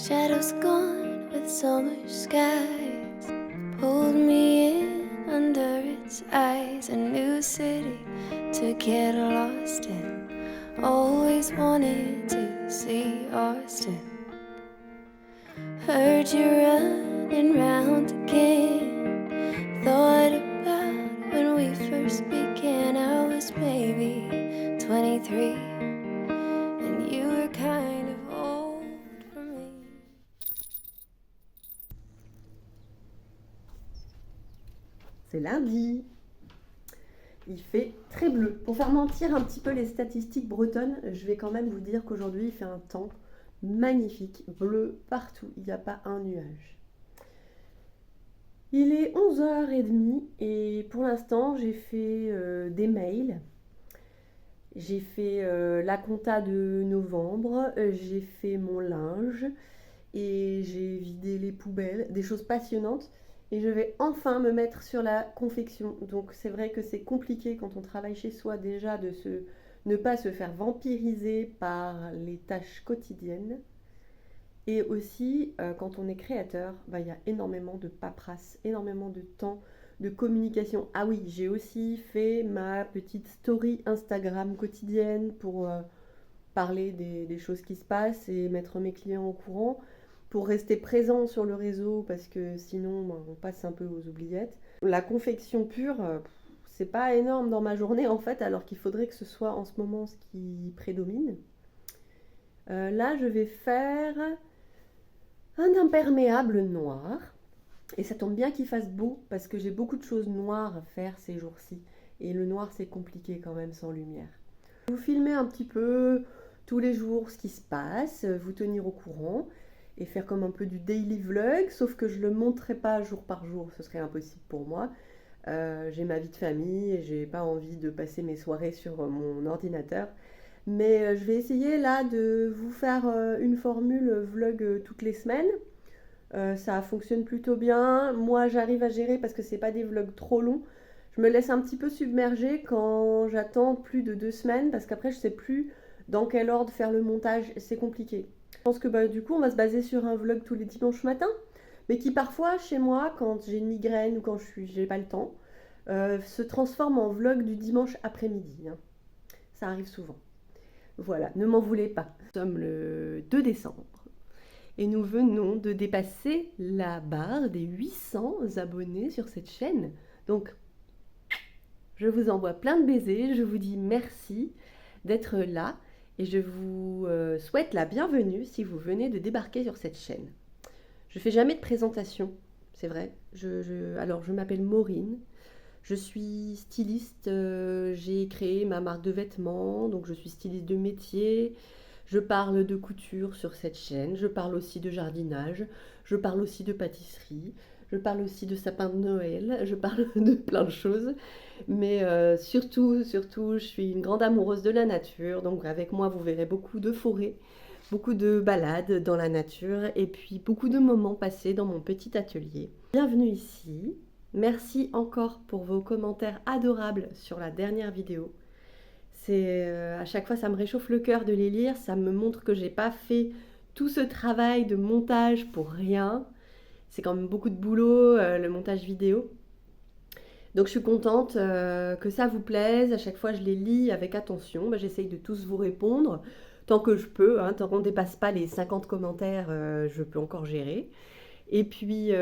Shadows gone with summer skies pulled me in under its eyes. A new city to get lost in. Always wanted to see Austin. Heard you running round again. Thought about when we first began. I was maybe 23, and you were kind of old for me. C'est lundi. Il fait très bleu. Pour faire mentir un petit peu les statistiques bretonnes, je vais quand même vous dire qu'aujourd'hui il fait un temps magnifique, bleu partout, il n'y a pas un nuage. Il est 11h30 et pour l'instant j'ai fait des mails. J'ai fait la compta de novembre, j'ai fait mon linge et j'ai vidé les poubelles, des choses passionnantes. Et je vais enfin me mettre sur la confection. Donc c'est vrai que c'est compliqué quand on travaille chez soi déjà de ne pas se faire vampiriser par les tâches quotidiennes. Et aussi quand on est créateur, y a énormément de paperasse, énormément de temps, de communication. Ah oui, j'ai aussi fait ma petite story Instagram quotidienne pour parler des choses qui se passent et mettre mes clients au courant, pour rester présent sur le réseau parce que sinon on passe un peu aux oubliettes. La confection pure, c'est pas énorme dans ma journée en fait, alors qu'il faudrait que ce soit en ce moment ce qui prédomine. Là je vais faire un imperméable noir et ça tombe bien qu'il fasse beau parce que j'ai beaucoup de choses noires à faire ces jours-ci et le noir c'est compliqué quand même sans lumière. Vous filmer un petit peu tous les jours ce qui se passe, vous tenir au courant et faire comme un peu du daily vlog, sauf que je ne le montrerai pas jour par jour, ce serait impossible pour moi. J'ai ma vie de famille et j'ai pas envie de passer mes soirées sur mon ordinateur. Mais je vais essayer là de vous faire une formule vlog toutes les semaines. Ça fonctionne plutôt bien. Moi j'arrive à gérer parce que c'est pas des vlogs trop longs. Je me laisse un petit peu submerger quand j'attends plus de 2 semaines parce qu'après je sais plus dans quel ordre faire le montage, c'est compliqué. Je pense que du coup on va se baser sur un vlog tous les dimanches matins, mais qui parfois chez moi quand j'ai une migraine ou quand j'ai pas le temps, se transforme en vlog du dimanche après-midi. Hein. Ça arrive souvent. Voilà, ne m'en voulez pas. Nous sommes le 2 décembre et nous venons de dépasser la barre des 800 abonnés sur cette chaîne. Donc je vous envoie plein de baisers, je vous dis merci d'être là. Et je vous souhaite la bienvenue si vous venez de débarquer sur cette chaîne. Je ne fais jamais de présentation, c'est vrai. Alors, je m'appelle Maureen, je suis styliste, j'ai créé ma marque de vêtements, donc je suis styliste de métier. Je parle de couture sur cette chaîne, je parle aussi de jardinage, je parle aussi de pâtisserie, je parle aussi de sapin de Noël, je parle de plein de choses. Mais surtout, je suis une grande amoureuse de la nature. Donc avec moi, vous verrez beaucoup de forêts, beaucoup de balades dans la nature et puis beaucoup de moments passés dans mon petit atelier. Bienvenue ici. Merci encore pour vos commentaires adorables sur la dernière vidéo. À chaque fois, ça me réchauffe le cœur de les lire. Ça me montre que j'ai pas fait tout ce travail de montage pour rien. C'est quand même beaucoup de boulot, le montage vidéo. Donc je suis contente que ça vous plaise. À chaque fois, je les lis avec attention. J'essaye de tous vous répondre tant que je peux. Hein, tant qu'on ne dépasse pas les 50 commentaires, je peux encore gérer. Et puis,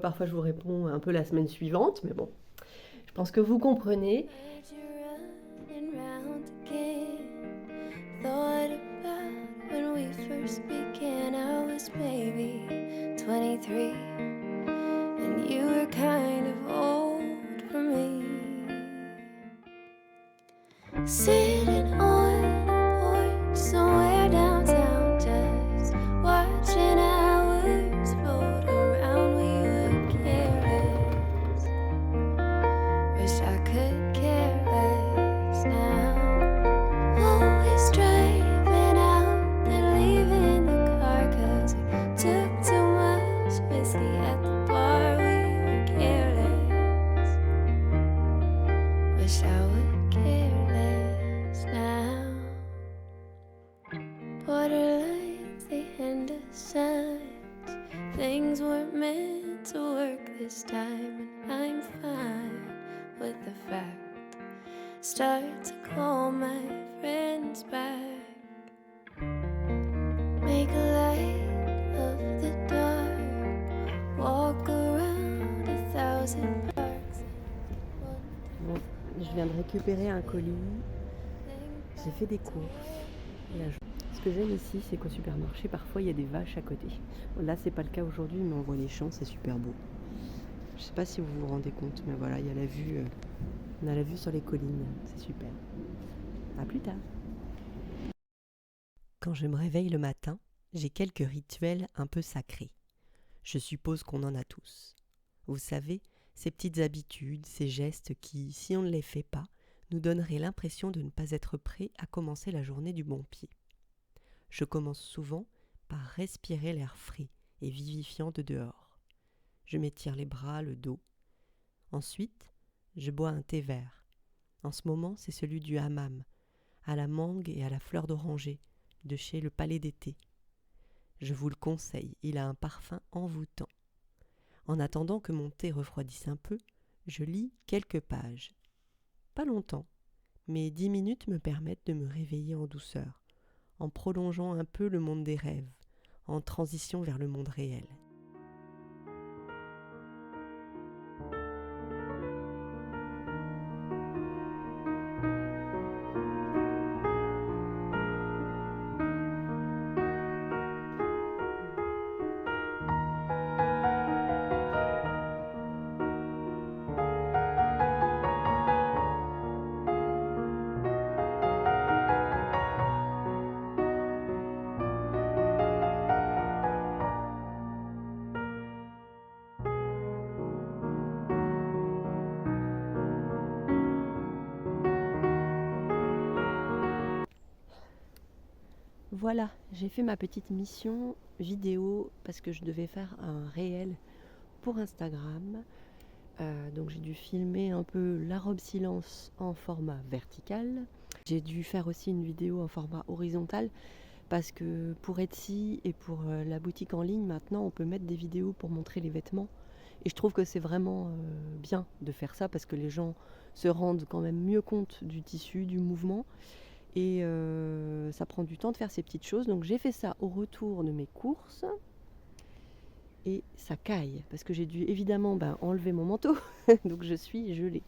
parfois, je vous réponds un peu la semaine suivante. Mais bon, je pense que vous comprenez. Sitting on a porch somewhere downtown, just watching hours float around. We were careless. Wish I could care less now. Always driving out and leaving the car 'cause we took too much whiskey at the bar. We were careless. Wish I would care less. start to call my friends back. Make a light of the dark, walk around 1,000 parks. Bon, je viens de récupérer un colis, j'ai fait des courses. Ce que j'aime ici, c'est qu'au supermarché, parfois il y a des vaches à côté. Bon, là, c'est pas le cas aujourd'hui, mais on voit les champs, c'est super beau. Je sais pas si vous vous rendez compte, mais voilà, il y a la vue, on a la vue sur les collines, c'est super. À plus tard. Quand je me réveille le matin, j'ai quelques rituels un peu sacrés. Je suppose qu'on en a tous. Vous savez, ces petites habitudes, ces gestes qui, si on ne les fait pas, nous donneraient l'impression de ne pas être prêts à commencer la journée du bon pied. Je commence souvent par respirer l'air frais et vivifiant de dehors. Je m'étire les bras, le dos. Ensuite, je bois un thé vert. En ce moment, c'est celui du hammam, à la mangue et à la fleur d'oranger, de chez le Palais d'été. Je vous le conseille, il a un parfum envoûtant. En attendant que mon thé refroidisse un peu, je lis quelques pages. Pas longtemps, mais 10 minutes me permettent de me réveiller en douceur, en prolongeant un peu le monde des rêves, en transition vers le monde réel. Voilà, j'ai fait ma petite mission vidéo parce que je devais faire un réel pour Instagram. Donc j'ai dû filmer un peu la robe silence en format vertical. J'ai dû faire aussi une vidéo en format horizontal parce que pour Etsy et pour la boutique en ligne, maintenant on peut mettre des vidéos pour montrer les vêtements. Et je trouve que c'est vraiment bien de faire ça parce que les gens se rendent quand même mieux compte du tissu, du mouvement. Et ça prend du temps de faire ces petites choses. Donc j'ai fait ça au retour de mes courses. Et ça caille, parce que j'ai dû évidemment enlever mon manteau. Donc je suis gelée.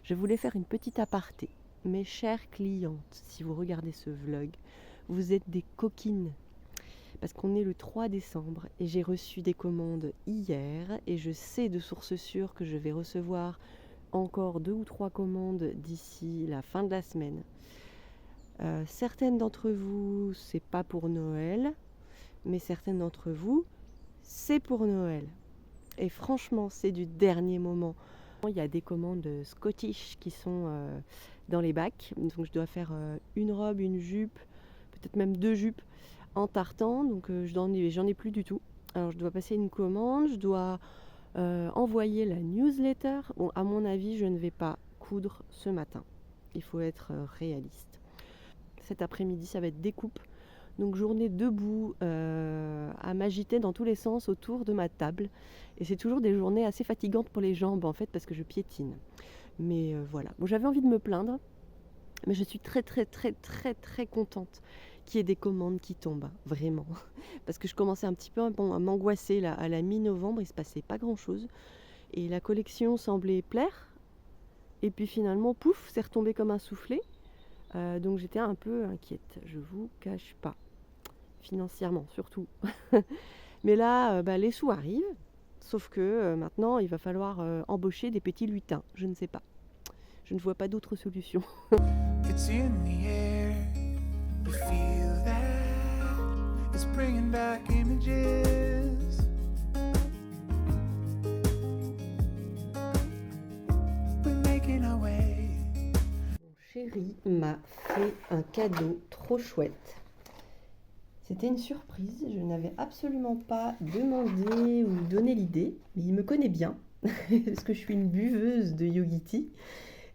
Je voulais faire une petite aparté. Mes chères clientes, si vous regardez ce vlog, vous êtes des coquines. Parce qu'on est le 3 décembre et j'ai reçu des commandes hier. Et je sais de source sûre que je vais recevoir encore 2 ou 3 commandes d'ici la fin de la semaine. Certaines d'entre vous, c'est pas pour Noël, mais certaines d'entre vous, c'est pour Noël. Et franchement, c'est du dernier moment. Il y a des commandes Scottish qui sont dans les bacs. Donc je dois faire une robe, une jupe, peut-être même 2 jupes en tartan. Donc j'en ai plus du tout. Alors je dois passer une commande, je dois envoyer la newsletter. Bon, à mon avis, je ne vais pas coudre ce matin. Il faut être réaliste. Cet après-midi, ça va être découpe. Donc journée debout, à m'agiter dans tous les sens autour de ma table. Et c'est toujours des journées assez fatigantes pour les jambes en fait parce que je piétine. Mais voilà. Bon, j'avais envie de me plaindre, mais je suis très contente qu'il y ait des commandes qui tombent, vraiment. Parce que je commençais un petit peu à m'angoisser là, à la mi-novembre, il se passait pas grand-chose. Et la collection semblait plaire. Et puis finalement, pouf, c'est retombé comme un soufflet. Donc j'étais un peu inquiète, je vous cache pas, financièrement surtout. Mais là, les sous arrivent, sauf que maintenant il va falloir embaucher des petits lutins, je ne sais pas. Je ne vois pas d'autre solution. It's in the air, you feel that, it's bringing back images. We're making our way. Chérie m'a fait un cadeau trop chouette. C'était une surprise, je n'avais absolument pas demandé ou donné l'idée, mais il me connaît bien, parce que je suis une buveuse de Yogiti,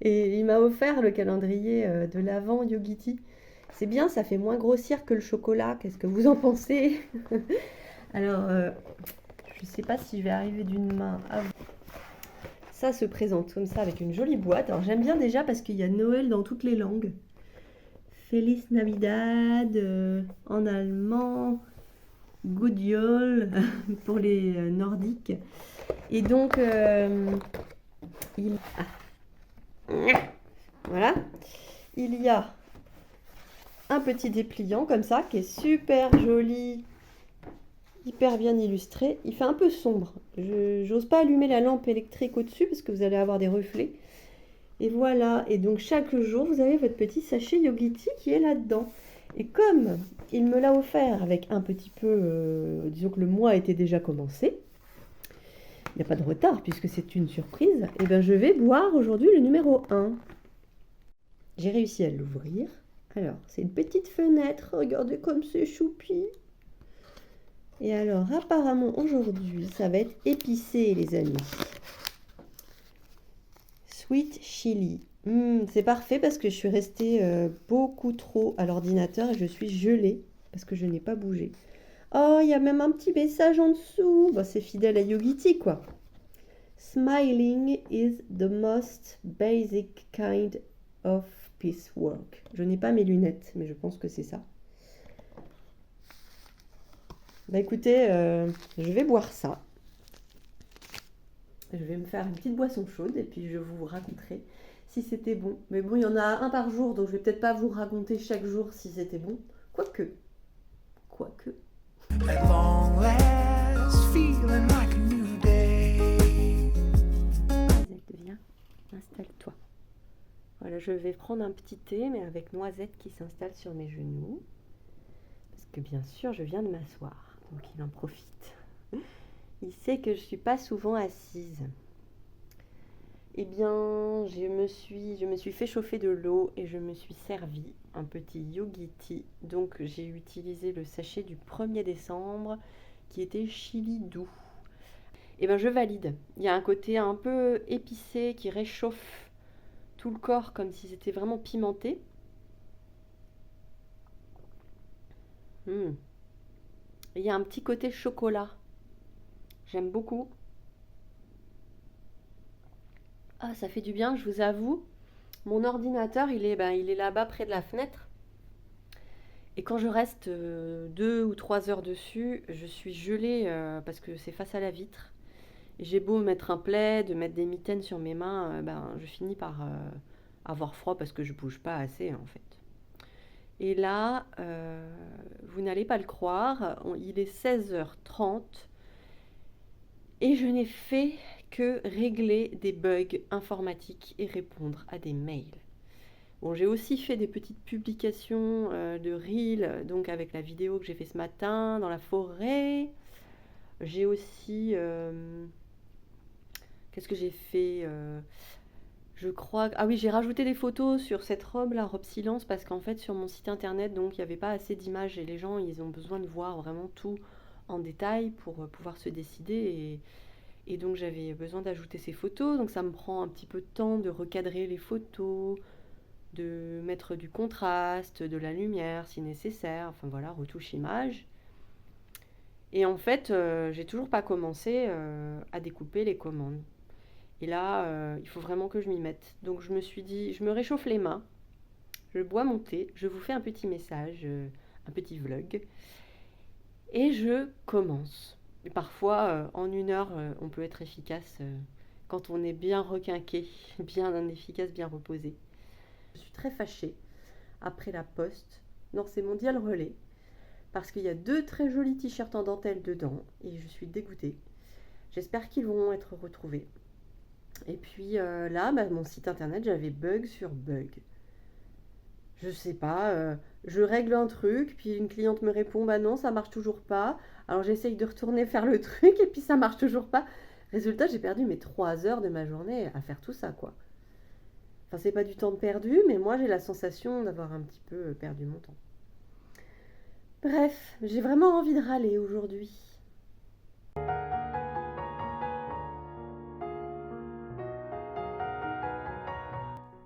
et il m'a offert le calendrier de l'Avent Yogiti. C'est bien, ça fait moins grossière que le chocolat, qu'est-ce que vous en pensez? Alors, je ne sais pas si je vais arriver d'une main à vous. ça se présente comme ça avec une jolie boîte. Alors j'aime bien déjà parce qu'il y a Noël dans toutes les langues. Feliz Navidad en allemand, Good Yule pour les nordiques. Et donc, voilà, il y a un petit dépliant comme ça qui est super joli, hyper bien illustré. Il fait un peu sombre. J'ose pas allumer la lampe électrique au-dessus parce que vous allez avoir des reflets. Et voilà, et donc chaque jour, vous avez votre petit sachet Yogiti qui est là-dedans. Et comme il me l'a offert avec un petit peu, disons que le mois était déjà commencé, il n'y a pas de retard puisque c'est une surprise, et bien je vais boire aujourd'hui le numéro 1. J'ai réussi à l'ouvrir. Alors, c'est une petite fenêtre, regardez comme c'est choupi. Et alors, apparemment, aujourd'hui, ça va être épicé, les amis. Sweet chili. C'est parfait parce que je suis restée beaucoup trop à l'ordinateur et je suis gelée parce que je n'ai pas bougé. Oh, il y a même un petit message en dessous. Bon, c'est fidèle à Yogiti, quoi. Smiling is the most basic kind of piecework. Je n'ai pas mes lunettes, mais je pense que c'est ça. Bah écoutez, je vais boire ça. Je vais me faire une petite boisson chaude et puis je vous raconterai si c'était bon. Mais bon, il y en a un par jour, donc je vais peut-être pas vous raconter chaque jour si c'était bon. Quoique. At long last, feeling like a new day. Noisette, viens, installe-toi. Voilà, je vais prendre un petit thé, mais avec Noisette qui s'installe sur mes genoux. Parce que bien sûr, je viens de m'asseoir, donc il en profite. Il sait que je ne suis pas souvent assise. Eh bien, je me suis fait chauffer de l'eau et je me suis servi un petit Yogiti. Donc, j'ai utilisé le sachet du 1er décembre qui était chili doux. Eh bien, je valide. Il y a un côté un peu épicé qui réchauffe tout le corps comme si c'était vraiment pimenté. Il y a un petit côté chocolat. J'aime beaucoup. Ah, ça fait du bien, je vous avoue. Mon ordinateur, il est là-bas près de la fenêtre. Et quand je reste 2 ou 3 heures dessus, je suis gelée parce que c'est face à la vitre. Et j'ai beau mettre un plaid, mettre des mitaines sur mes mains, je finis par avoir froid parce que je bouge pas assez en fait. Et là, vous n'allez pas le croire, il est 16h30 et je n'ai fait que régler des bugs informatiques et répondre à des mails. Bon, j'ai aussi fait des petites publications de Reel, donc avec la vidéo que j'ai fait ce matin dans la forêt. J'ai aussi... qu'est-ce que j'ai fait je crois... Ah oui, j'ai rajouté des photos sur cette robe, la robe silence, parce qu'en fait, sur mon site internet, donc, il n'y avait pas assez d'images et les gens, ils ont besoin de voir vraiment tout en détail pour pouvoir se décider. Et donc, j'avais besoin d'ajouter ces photos. Donc, ça me prend un petit peu de temps de recadrer les photos, de mettre du contraste, de la lumière si nécessaire. Enfin, voilà, retouche image. Et en fait, j'ai toujours pas commencé à découper les commandes. Et là, il faut vraiment que je m'y mette. Donc je me suis dit, je me réchauffe les mains, je bois mon thé, je vous fais un petit message, un petit vlog, et je commence. Et parfois, en 1 heure, on peut être efficace quand on est bien requinqué, bien efficace, bien reposé. Je suis très fâchée après la poste. Non, c'est Mondial Relais, parce qu'il y a 2 très jolis t-shirts en dentelle dedans, et je suis dégoûtée. J'espère qu'ils vont être retrouvés. Et puis là, mon site internet, j'avais bug sur bug. Je sais pas, je règle un truc, puis une cliente me répond, bah non, ça marche toujours pas. Alors j'essaye de retourner faire le truc, et puis ça marche toujours pas. Résultat, j'ai perdu mes 3 heures de ma journée à faire tout ça, quoi. Enfin, c'est pas du temps de perdu, mais moi j'ai la sensation d'avoir un petit peu perdu mon temps. Bref, j'ai vraiment envie de râler aujourd'hui.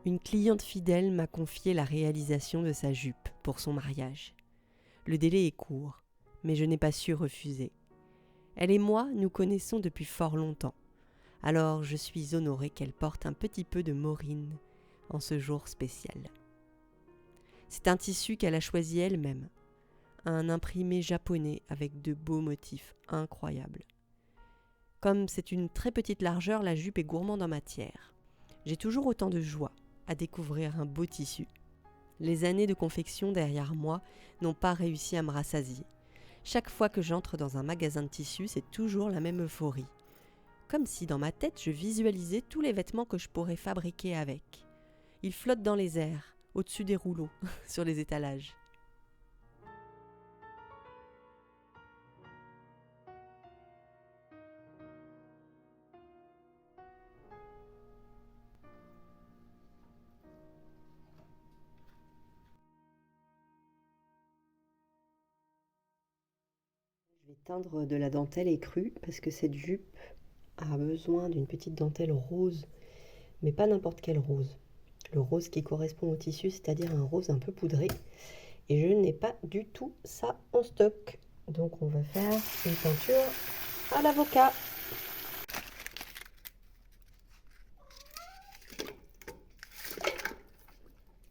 Une cliente fidèle m'a confié la réalisation de sa jupe pour son mariage. Le délai est court, mais je n'ai pas su refuser. Elle et moi nous connaissons depuis fort longtemps. Alors je suis honorée qu'elle porte un petit peu de Maureen en ce jour spécial. C'est un tissu qu'elle a choisi elle-même, un imprimé japonais avec de beaux motifs incroyables. Comme c'est une très petite largeur, la jupe est gourmande en matière. J'ai toujours autant de joie à découvrir un beau tissu. Les années de confection derrière moi n'ont pas réussi à me rassasier. Chaque fois que j'entre dans un magasin de tissus, c'est toujours la même euphorie. Comme si dans ma tête, je visualisais tous les vêtements que je pourrais fabriquer avec. Ils flottent dans les airs, au-dessus des rouleaux, sur les étalages. Je vais teindre de la dentelle écrue parce que cette jupe a besoin d'une petite dentelle rose, mais pas n'importe quel rose. Le rose qui correspond au tissu, c'est-à-dire un rose un peu poudré. Et je n'ai pas du tout ça en stock. Donc on va faire une peinture à l'avocat.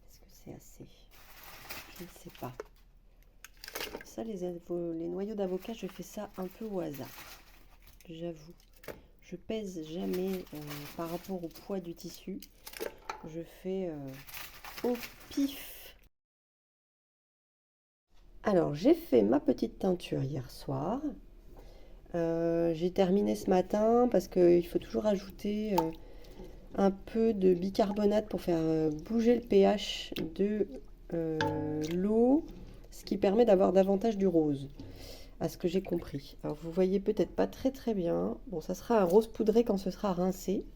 Est-ce que c'est assez? Je ne sais pas. Ça, les noyaux d'avocat, je fais ça un peu au hasard. J'avoue. Je pèse jamais par rapport au poids du tissu. Je fais au pif. Alors, j'ai fait ma petite teinture hier soir. J'ai terminé ce matin parce qu'il faut toujours ajouter un peu de bicarbonate pour faire bouger le pH de l'eau, ce qui permet d'avoir davantage du rose, à ce que j'ai compris. Alors vous voyez peut-être pas très bien. Bon, ça sera un rose poudré quand ce sera rincé.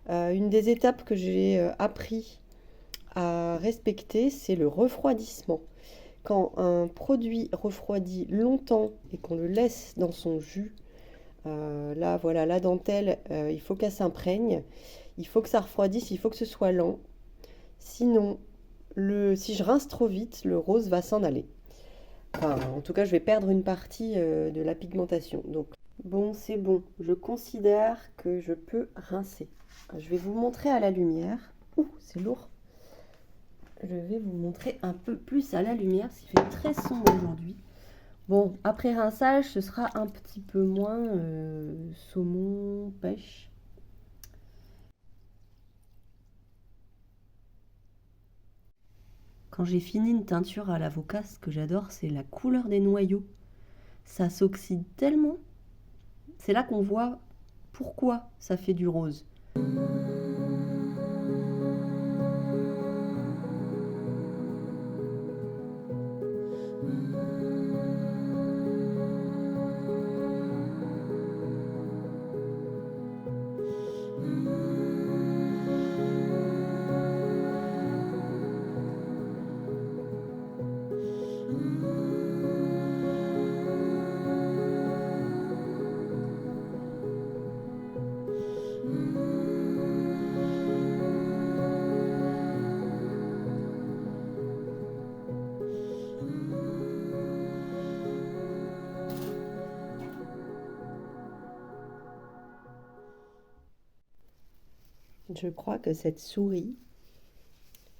Une des étapes que j'ai appris à respecter, c'est le refroidissement. Quand un produit refroidit longtemps et qu'on le laisse dans son jus, là voilà, la dentelle, il faut qu'elle s'imprègne, il faut que ça refroidisse, il faut que ce soit lent. Sinon, si je rince trop vite, le rose va s'en aller. Enfin, en tout cas, je vais perdre une partie de la pigmentation. Donc, bon, c'est bon. Je considère que je peux rincer. Je vais vous montrer à la lumière. Ouh, c'est lourd. Je vais vous montrer un peu plus à la lumière, ce qui fait très sombre aujourd'hui. Bon, après rinçage, ce sera un petit peu moins saumon, pêche. Quand j'ai fini une teinture à l'avocat, ce que j'adore, c'est la couleur des noyaux. Ça s'oxyde tellement. C'est là qu'on voit pourquoi ça fait du rose. Je crois que cette souris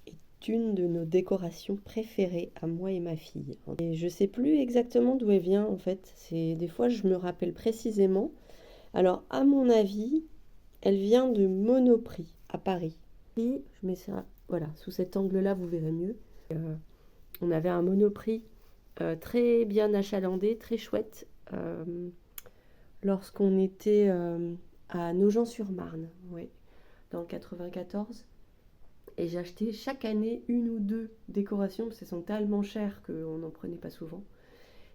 est une de nos décorations préférées à moi et ma fille. Et je ne sais plus exactement d'où elle vient en fait. Des fois je me rappelle précisément. Alors à mon avis, elle vient de Monoprix à Paris. Je mets ça, voilà, sous cet angle-là vous verrez mieux. On avait un Monoprix très bien achalandé, très chouette, lorsqu'on était à Nogent-sur-Marne, oui, dans le 94. Et j'ai acheté chaque année une ou deux décorations, parce qu'elles sont tellement chères qu'on n'en prenait pas souvent.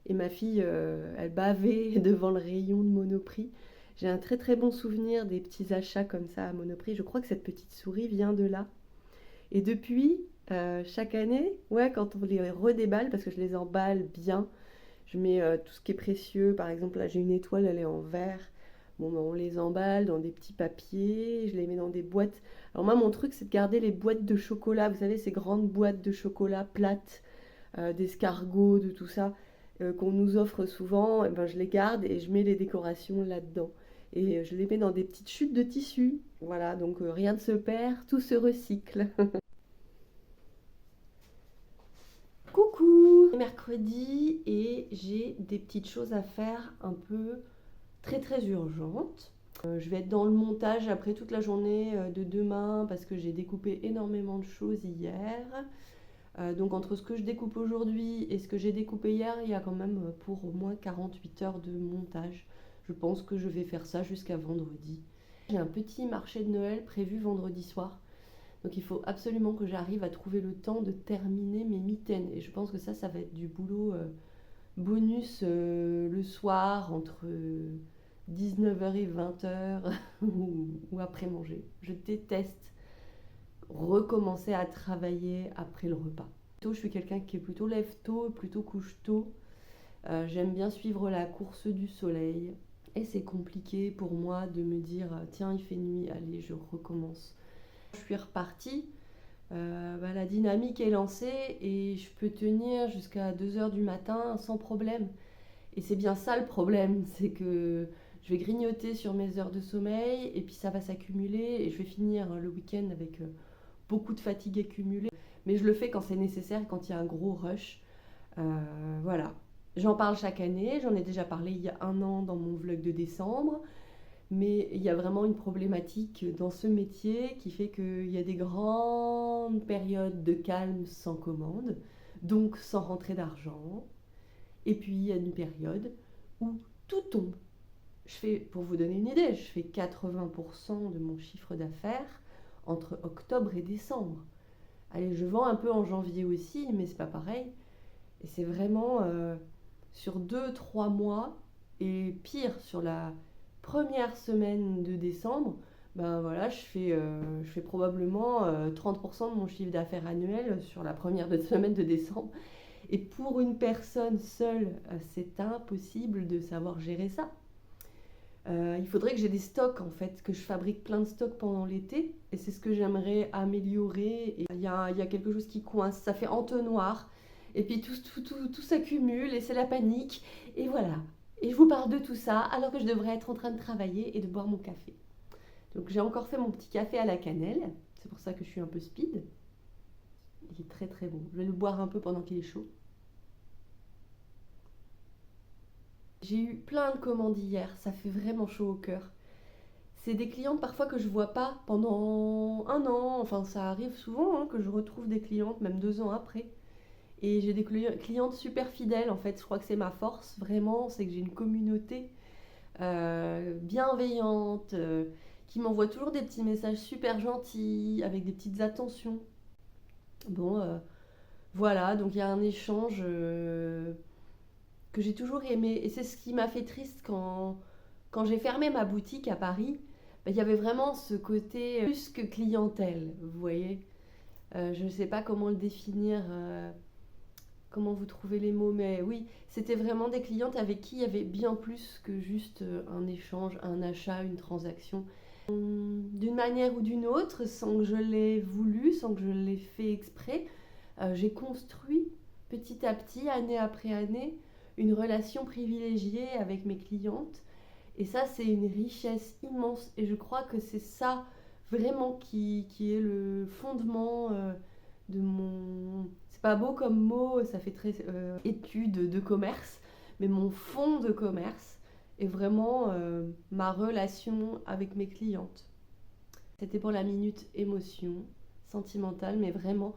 Et ma fille, elle bavait devant le rayon de Monoprix. J'ai un très très bon souvenir des petits achats comme ça à Monoprix. Je crois que cette petite souris vient de là. Et depuis, chaque année, ouais, quand on les redéballe, parce que je les emballe bien, je mets tout ce qui est précieux. Par exemple, là j'ai une étoile, elle est en verre. Bon, ben, on les emballe dans des petits papiers, je les mets dans des boîtes. Alors moi, mon truc, c'est de garder les boîtes de chocolat. Vous savez, ces grandes boîtes de chocolat plates, d'escargots, de tout ça, qu'on nous offre souvent. Et ben, je les garde et je mets les décorations là-dedans. et je les mets dans des petites chutes de tissu. Voilà, donc rien ne se perd, tout se recycle. Coucou, mercredi et j'ai des petites choses à faire un peu très urgentes. Je vais être dans le montage après toute la journée de demain parce que j'ai découpé énormément de choses hier. Donc entre ce que je découpe aujourd'hui et ce que j'ai découpé hier, il y a quand même pour au moins 48 heures de montage. Je pense que je vais faire ça jusqu'à vendredi. J'ai un petit marché de Noël prévu vendredi soir. Donc il faut absolument que j'arrive à trouver le temps de terminer mes mitaines. Et je pense que ça va être du boulot bonus le soir entre 19h et 20h ou après manger. Je déteste recommencer à travailler après le repas. Je suis quelqu'un qui est plutôt lève tôt, plutôt couche tôt. J'aime bien suivre la course du soleil. Et c'est compliqué pour moi de me dire tiens, il fait nuit, allez, je recommence. Je suis repartie, la dynamique est lancée et je peux tenir jusqu'à 2h du matin sans problème. Et c'est bien ça le problème, c'est que je vais grignoter sur mes heures de sommeil et puis ça va s'accumuler et je vais finir le week-end avec beaucoup de fatigue accumulée. Mais je le fais quand c'est nécessaire, quand il y a un gros rush. Voilà. J'en parle chaque année, j'en ai déjà parlé il y a 1 an dans mon vlog de décembre. Mais il y a vraiment une problématique dans ce métier qui fait qu'il y a des grandes périodes de calme sans commande, donc sans rentrée d'argent. Et puis il y a une période où tout tombe. Pour vous donner une idée, je fais 80% de mon chiffre d'affaires entre octobre et décembre. Allez, je vends un peu en janvier aussi, mais c'est pas pareil. Et c'est vraiment sur 2-3 mois, et pire, sur la première semaine de décembre, voilà, je fais probablement 30% de mon chiffre d'affaires annuel sur la première semaine de décembre. Et pour une personne seule, c'est impossible de savoir gérer ça. Il faudrait que j'ai des stocks en fait, que je fabrique plein de stocks pendant l'été. Et c'est ce que j'aimerais améliorer. Et il y a quelque chose qui coince, ça fait entonnoir. Et puis tout s'accumule et c'est la panique. Et voilà. Et je vous parle de tout ça alors que je devrais être en train de travailler et de boire mon café. Donc j'ai encore fait mon petit café à la cannelle. C'est pour ça que je suis un peu speed. Il est très bon. Je vais le boire un peu pendant qu'il est chaud. J'ai eu plein de commandes hier. Ça fait vraiment chaud au cœur. C'est des clientes parfois que je vois pas pendant 1 an. Enfin, ça arrive souvent que je retrouve des clientes, même 2 ans après. Et j'ai des clientes super fidèles, en fait, je crois que c'est ma force, vraiment, c'est que j'ai une communauté bienveillante, qui m'envoie toujours des petits messages super gentils, avec des petites attentions. Bon, voilà, donc il y a un échange que j'ai toujours aimé. Et c'est ce qui m'a fait triste quand j'ai fermé ma boutique à Paris. Il y avait vraiment ce côté plus que clientèle, vous voyez. Je ne sais pas comment le définir... Comment vous trouvez les mots, mais oui, c'était vraiment des clientes avec qui il y avait bien plus que juste un échange, un achat, une transaction. D'une manière ou d'une autre, sans que je l'ai voulu, sans que je l'ai fait exprès, j'ai construit petit à petit, année après année, une relation privilégiée avec mes clientes. Et ça, c'est une richesse immense. Et je crois que c'est ça vraiment qui est le fondement de mon... C'est pas beau comme mot, ça fait très étude de commerce, mais mon fond de commerce est vraiment ma relation avec mes clientes. C'était pour la minute émotion sentimentale, mais vraiment,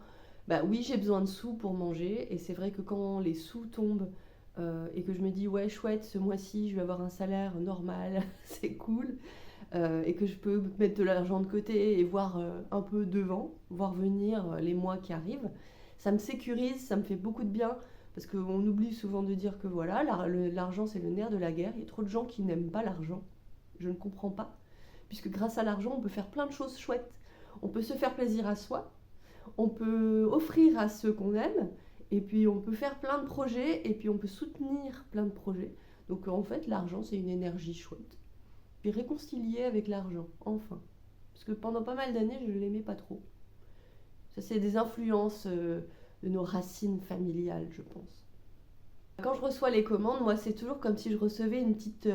oui, j'ai besoin de sous pour manger, et c'est vrai que quand les sous tombent et que je me dis ouais chouette, ce mois-ci je vais avoir un salaire normal, c'est cool, et que je peux mettre de l'argent de côté et voir un peu devant, voir venir les mois qui arrivent, ça me sécurise, ça me fait beaucoup de bien, parce qu'on oublie souvent de dire que voilà, l'argent c'est le nerf de la guerre. Il y a trop de gens qui n'aiment pas l'argent, je ne comprends pas, puisque grâce à l'argent on peut faire plein de choses chouettes, on peut se faire plaisir à soi, on peut offrir à ceux qu'on aime, et puis on peut faire plein de projets, et puis on peut soutenir plein de projets. Donc en fait l'argent c'est une énergie chouette. Puis réconcilier avec l'argent, enfin. Parce que pendant pas mal d'années, je ne l'aimais pas trop. Ça, c'est des influences de nos racines familiales, je pense. Quand je reçois les commandes, moi, c'est toujours comme si je recevais une petite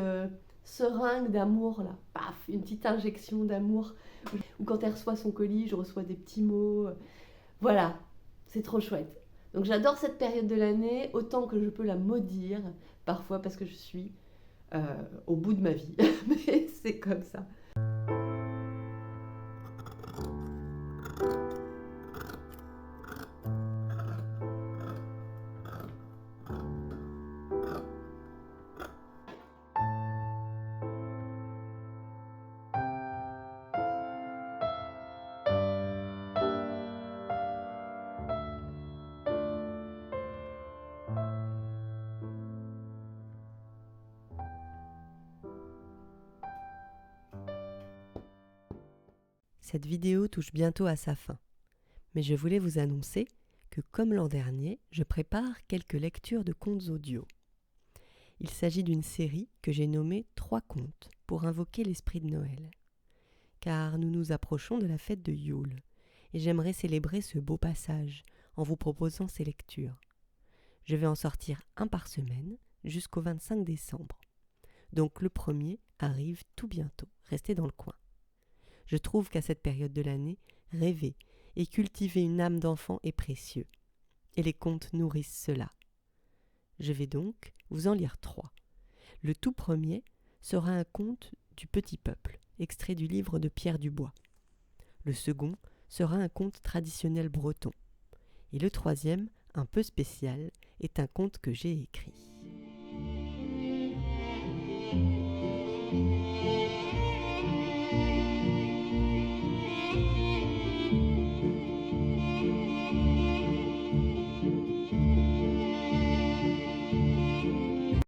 seringue d'amour, là, paf, une petite injection d'amour. Ou quand elle reçoit son colis, je reçois des petits mots. Voilà, c'est trop chouette. Donc j'adore cette période de l'année, autant que je peux la maudire, parfois parce que je suis au bout de ma vie. Mais c'est comme ça. Cette vidéo touche bientôt à sa fin, mais je voulais vous annoncer que comme l'an dernier, je prépare quelques lectures de contes audio. Il s'agit d'une série que j'ai nommée 3 contes pour invoquer l'esprit de Noël. Car nous nous approchons de la fête de Yule, et j'aimerais célébrer ce beau passage en vous proposant ces lectures. Je vais en sortir un par semaine jusqu'au 25 décembre. Donc le premier arrive tout bientôt, restez dans le coin. Je trouve qu'à cette période de l'année, rêver et cultiver une âme d'enfant est précieux. Et les contes nourrissent cela. Je vais donc vous en lire 3. Le tout premier sera un conte du petit peuple, extrait du livre de Pierre Dubois. Le second sera un conte traditionnel breton. Et le troisième, un peu spécial, est un conte que j'ai écrit.